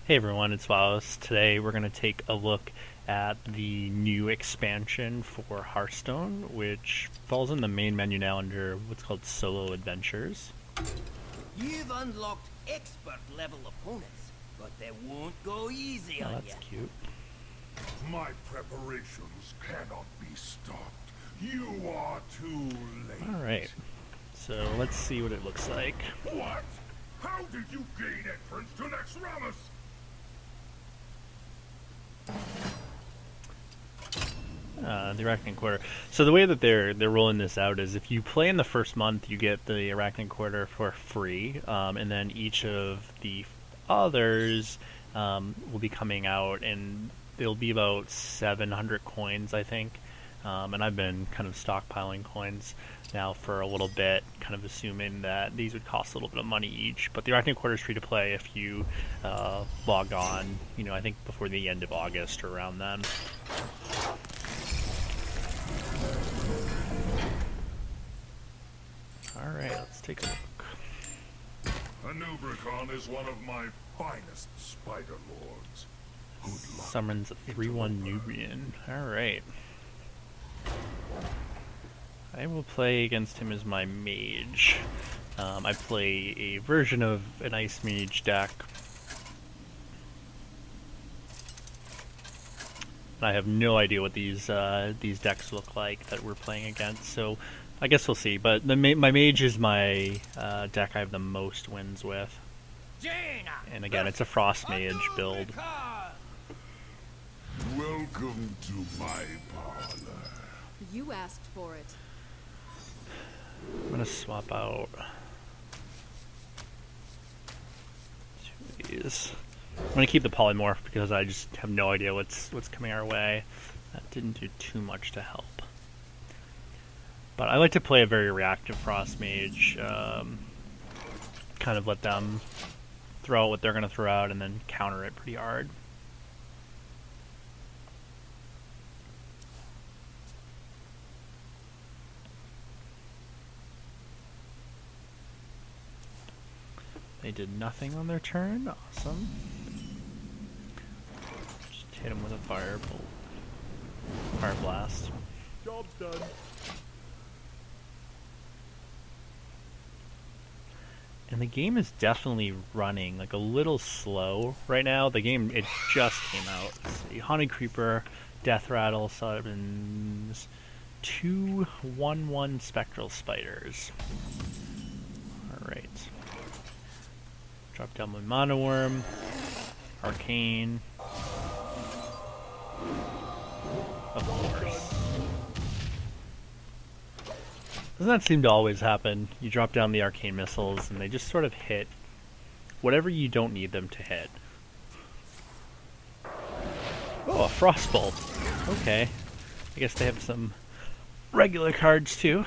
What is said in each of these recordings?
Hey everyone, it's Valos. Today we're going to take a look at the new expansion for Hearthstone, which falls in the main menu now under what's called Solo Adventures. You've unlocked expert level opponents, but they won't go easy Oh, on that's you. cute. My preparations cannot be stopped. You are too late. Alright, so let's see what it looks like. What? How did you gain entrance to Naxxramas? The Arachne Quarter. So the way that they're rolling this out is if you play in the first month, you get the Arachne Quarter for free, and then each of the others will be coming out, and it'll be about 700 coins, I think. And I've been kind of stockpiling coins now for a little bit, kind of assuming that these would cost a little bit of money each. But the Arachne Quarter is free to play if you log on, I think before the end of August or around then. Alright, let's take a look. Anubricon is one of my finest spider lords. Good luck. Summons a 3/1 Nubian. Alright. I will play against him as my mage. I play a version of an Ice Mage deck. And I have no idea what these decks look like that we're playing against, so I guess we'll see. But my mage is my deck I have the most wins with. Jaina, And again, it's a Frost Mage build. Welcome to my parlor. You asked for it. I'm gonna swap out two of these. I'm gonna keep the polymorph because I just have no idea what's coming our way. That didn't do too much to help. But I like to play a very reactive Frost Mage. Kind of let them throw out what they're gonna throw out and then counter it pretty hard. They did nothing on their turn. Awesome. Just hit him with a firebolt. Fire blast. Job's done. And the game is definitely running like a little slow right now. The game, it just came out. Let's see. Haunted Creeper, Death Rattle summons 2 1/1 Spectral Spiders. Alright. Drop down my Mana Worm, Arcane. Of course. Doesn't that seem to always happen? You drop down the Arcane Missiles and they just sort of hit whatever you don't need them to hit. Oh, a Frostbolt. Okay. I guess they have some regular cards too.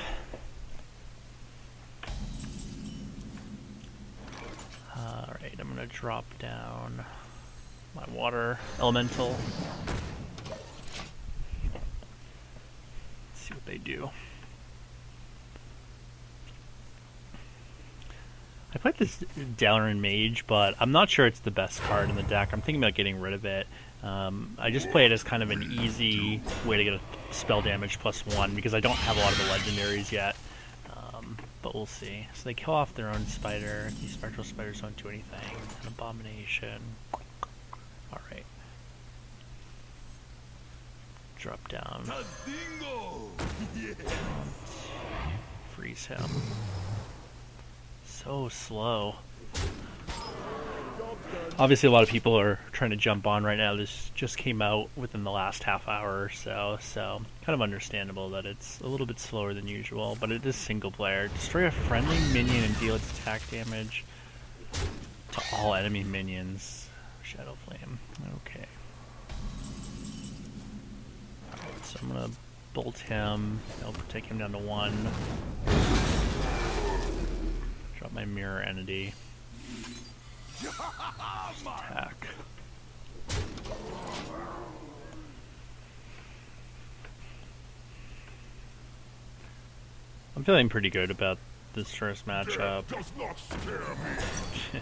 Alright, I'm gonna drop down my Water Elemental. Let's see what they do. I played this Dalaran Mage, but I'm not sure it's the best card in the deck. I'm thinking about getting rid of it. I just play it as kind of an easy way to get a spell damage +1 because I don't have a lot of the legendaries yet. But we'll see. So they kill off their own spider. These spectral spiders don't do anything. An abomination. Alright. Drop down. Freeze him. So slow. Obviously a lot of people are trying to jump on right now. This just came out within the last half hour or so, so kind of understandable that it's a little bit slower than usual, but it is single player. Destroy a friendly minion and deal its attack damage to all enemy minions. Shadow Flame. Okay. Alright, so I'm gonna bolt him. I'll take him down to 1. Drop my Mirror Entity. Attack. I'm feeling pretty good about this first matchup. Death does not scare me.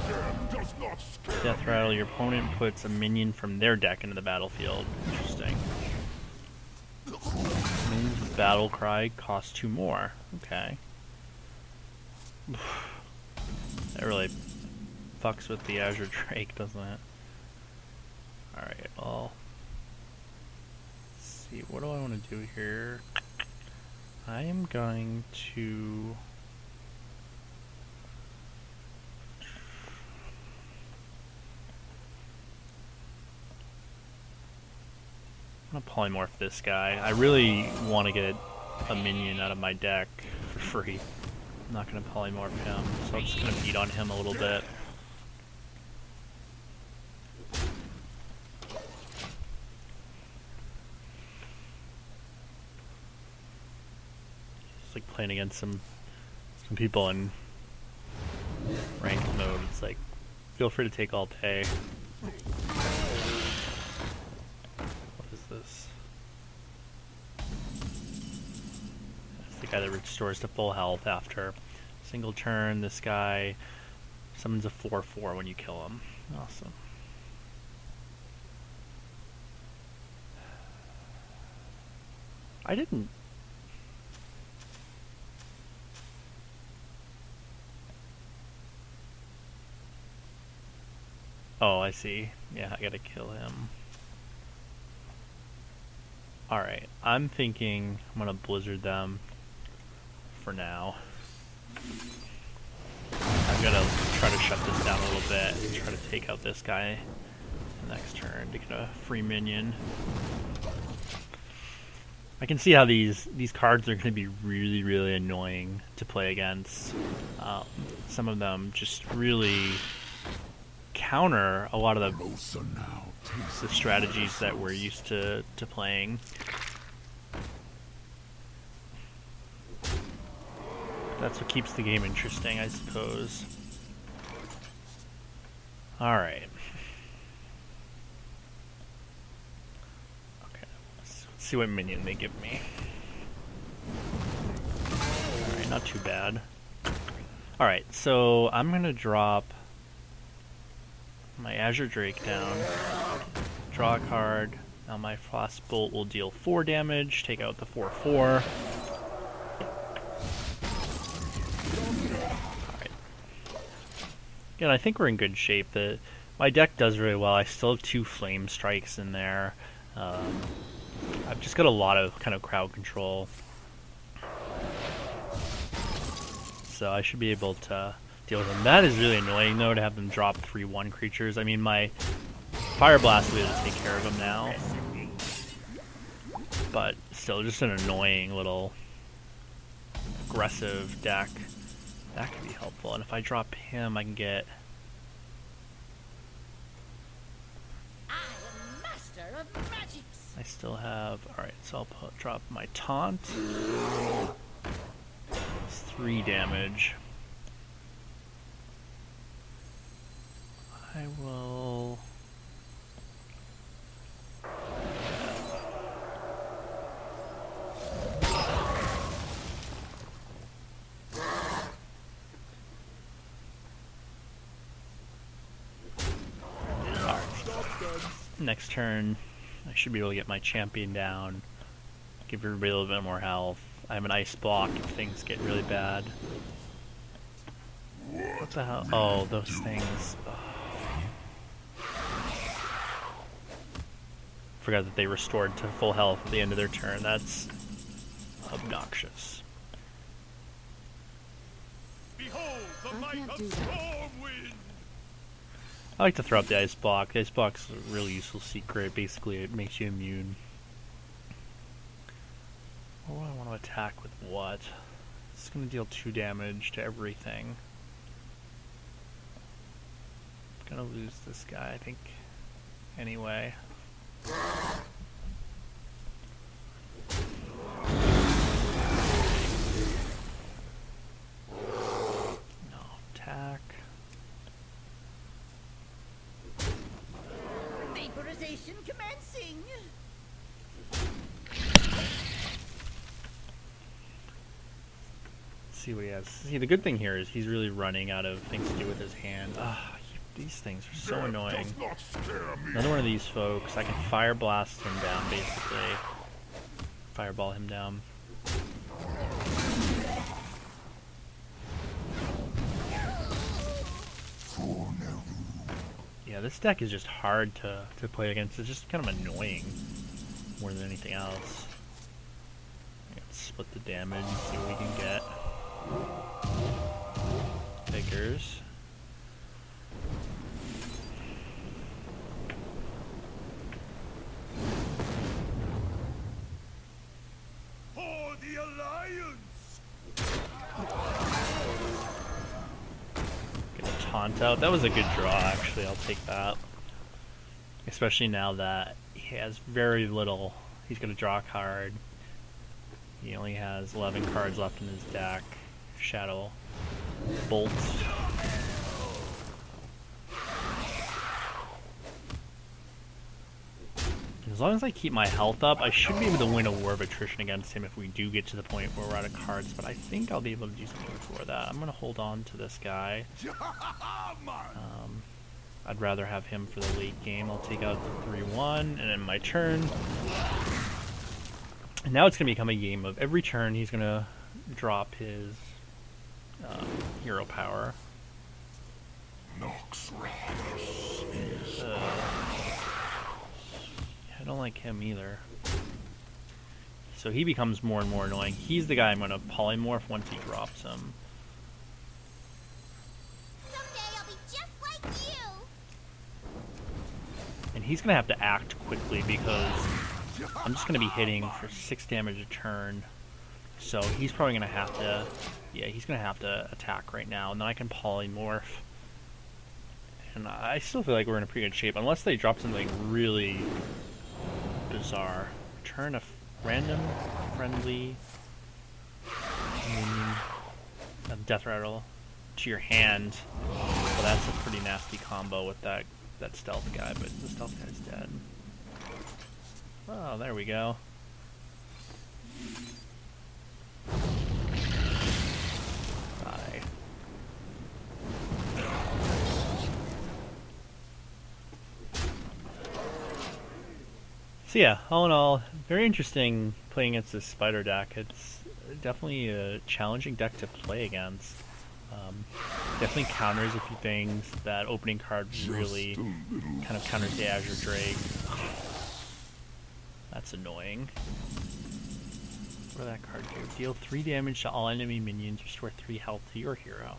Death does not not scared. Death Rattle, your opponent puts a minion from their deck into the battlefield. Interesting. Minions with Battle Cry cost 2 more. Okay. That really fucks with the Azure Drake, doesn't it? Alright, well... let's see, what do I want to do here? I am going to... I'm gonna polymorph this guy. I really want to get a minion out of my deck for free. I'm not gonna polymorph him, so I'm just gonna beat on him a little bit. It's like playing against some people in ranked mode. It's like, feel free to take all day. This. That's the guy that restores to full health after a single turn. This guy summons a 4/4 when you kill him. Awesome. I didn't... oh, I see. Yeah, I gotta kill him. Alright, I'm thinking I'm gonna Blizzard them for now. I'm gonna try to shut this down a little bit and try to take out this guy the next turn to get a free minion. I can see how these cards are gonna be really, really annoying to play against. Some of them just really counter a lot of the strategies that we're used to playing. That's what keeps the game interesting, I suppose. Alright. Okay, let's see what minion they give me. Alright, not too bad. Alright, so I'm gonna drop my Azure Drake down, draw a card. Now my Frostbolt will deal 4 damage, take out the 4/4. Alright. Again, I think we're in good shape. My deck does really well. I still have 2 Flame Strikes in there. I've just got a lot of kind of crowd control. So I should be able to deal with them. That is really annoying though, to have them drop 3/1 creatures. I mean, my Fire Blast will be able to take care of them now. But still, just an annoying little aggressive deck. That could be helpful. And if I drop him, I can get... I still have... alright, so I'll drop my Taunt. It's 3 damage. I will... next turn, I should be able to get my champion down, give everybody a little bit more health. I have an ice block if things get really bad. What the hell? Oh, those things. Forgot that they restored to full health at the end of their turn. That's obnoxious. Behold the I might can't of do that. Stormwind! I like to throw up the ice block. The ice block's a really useful secret. Basically, it makes you immune. What do I want to attack with what? It's going to deal 2 damage to everything. I'm going to lose this guy, I think, anyway. No, attack. Vaporization commencing. See what he has. See, the good thing here is he's really running out of things to do with his hand. Ah, you These things are so Death annoying. does not scare me. Another one of these folks. I can fire blast him down, basically. Fireball him down. Yeah, this deck is just hard to play against. It's just kind of annoying more than anything else. Let's split the damage, see what we can get. Figures. For the Alliance! Get a taunt out. That was a good draw, actually. I'll take that. Especially now that he has very little. He's going to draw a card. He only has 11 cards left in his deck. Shadow Bolt. As long as I keep my health up, I should be able to win a War of Attrition against him if we do get to the point where we're out of cards, but I think I'll be able to do something for that. I'm going to hold on to this guy. I'd rather have him for the late game. I'll take out the 3-1, and then my turn. And now it's going to become a game of every turn he's going to drop his hero power. Noxramas is I don't like him either. So he becomes more and more annoying. He's the guy I'm going to polymorph once he drops him. Someday I'll be just like you. And he's going to have to act quickly because I'm just going to be hitting for 6 damage a turn. So he's probably going to have to... Yeah, he's going to have to attack right now. And then I can polymorph. And I still feel like we're in a pretty good shape. Unless they drop something really bizarre. Return a random friendly minion of Death Rattle to your hand. Well, that's a pretty nasty combo with that stealth guy, but the stealth guy's dead. Oh, there we go. Bye. So yeah, all in all, very interesting playing against this spider deck. It's definitely a challenging deck to play against. Definitely counters a few things. That opening card really kind of counters the Azure Drake. That's annoying. What did that card do? Deal 3 damage to all enemy minions, restore 3 health to your hero.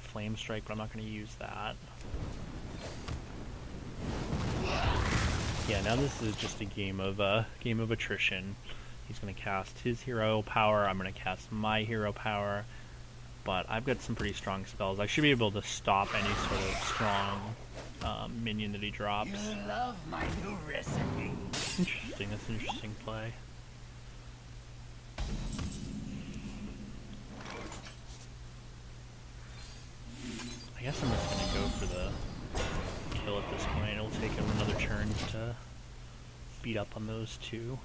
Flame Strike, but I'm not going to use that. Yeah, now this is just a game of attrition. He's going to cast his hero power. I'm going to cast my hero power. But I've got some pretty strong spells. I should be able to stop any sort of strong minion that he drops. You love my new recipe. Interesting. That's an interesting play. I guess I'm just going to go for the kill at this point. It'll take him another turn to beat up on those two.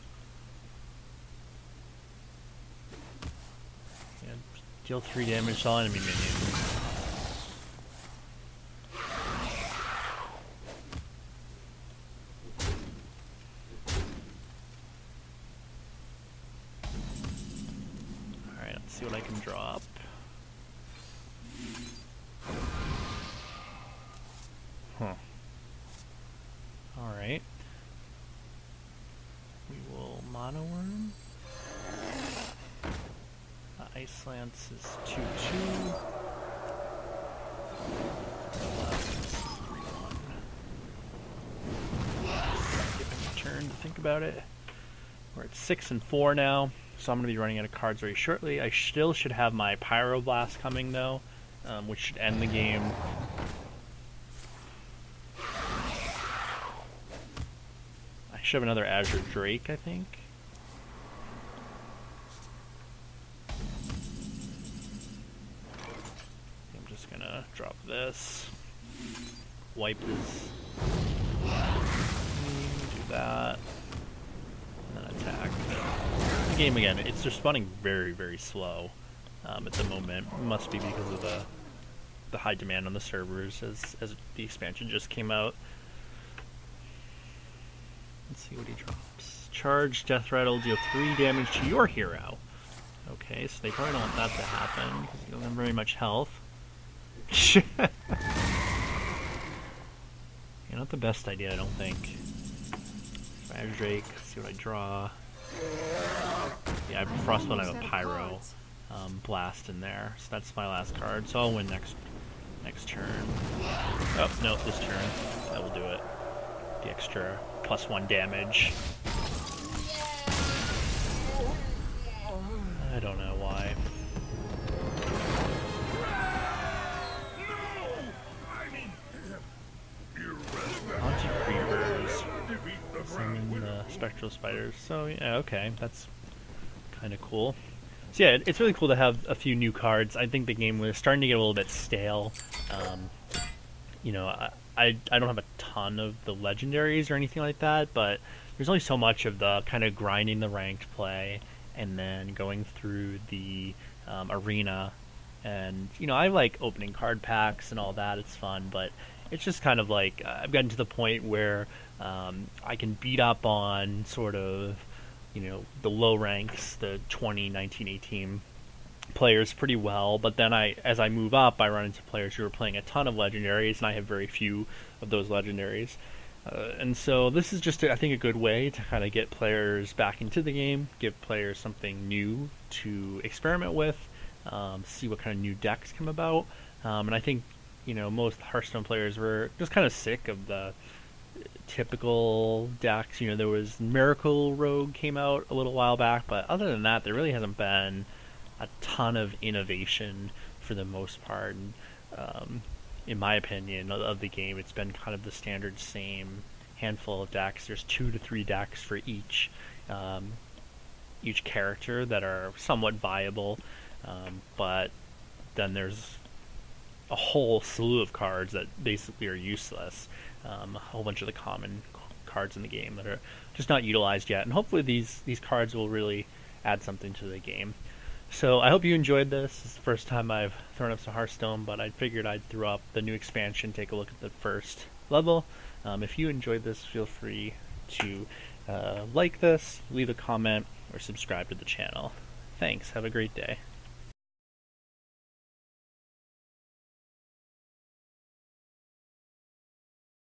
Yeah, deal 3 damage to all enemy minions. Alright, let's see what I can drop. Huh. Alright. We will Mono Worm. Ice Lance is 2-2. Give him a turn to think about it. We're at 6 and 4 now, so I'm going to be running out of cards very shortly. I still should have my Pyroblast coming though, which should end the game. I should have another Azure Drake, I think. I'm just gonna drop this. Wipe his. Do that. And then attack. The game again, it's responding very, very slow at the moment. It must be because of the the high demand on the servers as the expansion just came out. Let's see what he drops. Charge, Death Rattle, deal 3 damage to your hero. Okay, so they probably don't want that to happen, because you don't have very much health. Not the best idea, I don't think. Fire Drake, see what I draw. Yeah, I have Frostbolt, I have a Pyro Blast in there, so that's my last card, so I'll win next turn. Oh, no, this turn. That will do it. The extra +1 damage. I don't know why. Haunted Creepers. Summon the Spectral Spiders. So, yeah, okay, that's kind of cool. So yeah, it's really cool to have a few new cards. I think the game was starting to get a little bit stale. You know, I don't have a ton of the legendaries or anything like that, but there's only so much of the kind of grinding the ranked play and then going through the arena. And, you know, I like opening card packs and all that. It's fun, but it's just kind of like I've gotten to the point where I can beat up on sort of, you know, the low ranks, the 20, 19, 18 players pretty well, but then as I move up, I run into players who are playing a ton of legendaries, and I have very few of those legendaries. And so this is just, I think, a good way to kind of get players back into the game, give players something new to experiment with, see what kind of new decks come about. And I think, you know, most Hearthstone players were just kind of sick of the typical decks. You know, there was Miracle Rogue came out a little while back, but other than that, there really hasn't been a ton of innovation for the most part. And, in my opinion, of the game, it's been kind of the standard same handful of decks. There's 2 to 3 decks for each character that are somewhat viable, but then there's a whole slew of cards that basically are useless. A whole bunch of the common cards in the game that are just not utilized yet, and hopefully these cards will really add something to the game. So I hope you enjoyed this. It's the first time I've thrown up some Hearthstone, but I figured I'd throw up the new expansion, take a look at the first level. If you enjoyed this, feel free to like this, leave a comment, or subscribe to the channel. Thanks, have a great day.